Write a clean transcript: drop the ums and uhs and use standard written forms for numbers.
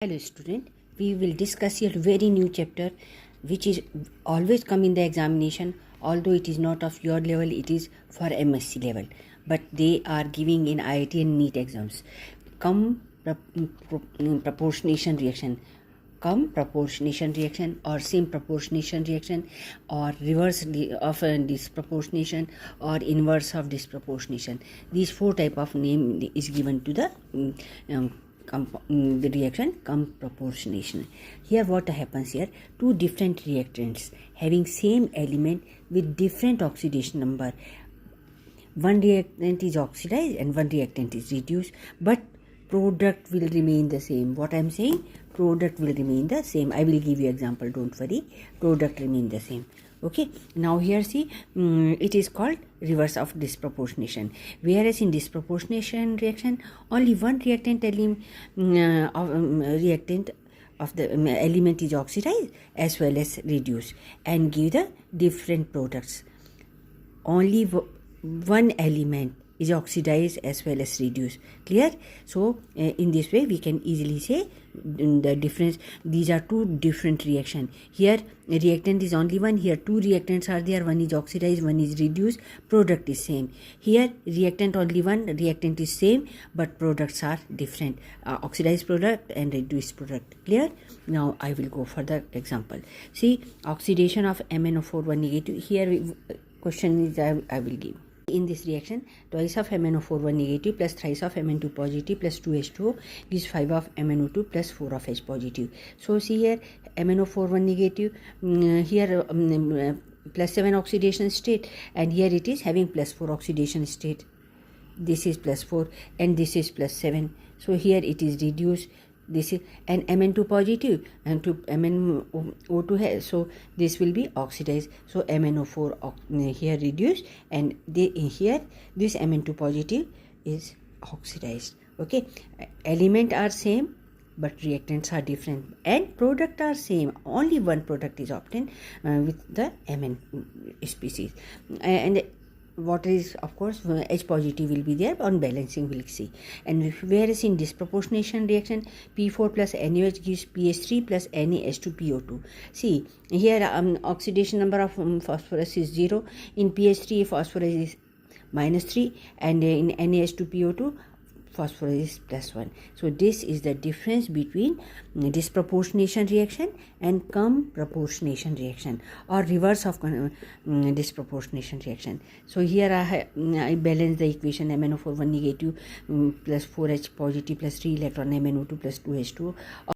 Hello student, we will discuss a very new chapter which is always come in the examination, although it is not of your level, it is for MSc level, but they are giving in IIT and NEET exams. Proportionation reaction, proportionation reaction or same proportionation reaction or reverse of disproportionation or inverse of disproportionation. These four type of name is given to the the reaction proportionation. Here what happens here, two different reactants having same element with different oxidation number. One reactant is oxidized and one reactant is reduced, but product will remain the same. What I am saying, product will remain the same. I will give you example, don't worry, product remain the same. Okay, now here see, it is called reverse of disproportionation. Whereas in disproportionation reaction, only one reactant reactant of the element is oxidized as well as reduced and give the different products. Only one element is oxidized as well as reduced. Clear? So in this way we can easily say the difference. These are two different reaction. Here reactant is only one. Here two reactants are there. One is oxidized, one is reduced. Product is same. Here reactant only one. Reactant is same, but products are different. Oxidized product and reduced product. Clear? Now I will go for the example. See, oxidation of MnO4 1 negative. Here question is I will give. In this reaction, twice of MnO4 1 negative plus thrice of Mn2 positive plus 2H2O gives 5 of MnO2 plus 4 of H positive. So see here MnO4 1 negative, here plus 7 oxidation state, and here it is having plus 4 oxidation state. This is plus 4 and this is plus 7. So here it is reduced. This is and Mn2 positive and to MnO2 has, so this will be oxidized. So MnO4 here reduced and here this Mn2 positive is oxidized. Okay, element are same but reactants are different and product are same. Only one product is obtained with the Mn species, and what is, of course, H positive will be there. On balancing we'll see. And whereas in disproportionation reaction, P4 plus NaOH gives PH3 plus NaH2PO2. See here oxidation number of phosphorus is 0. In PH3 phosphorus is -3 and in NaH2PO2 phosphorus is +1. So this is the difference between disproportionation reaction and proportionation reaction or reverse of disproportionation reaction. So here I balance the equation MnO4 1 negative plus 4H positive plus 3 electron MnO2 plus 2H2O.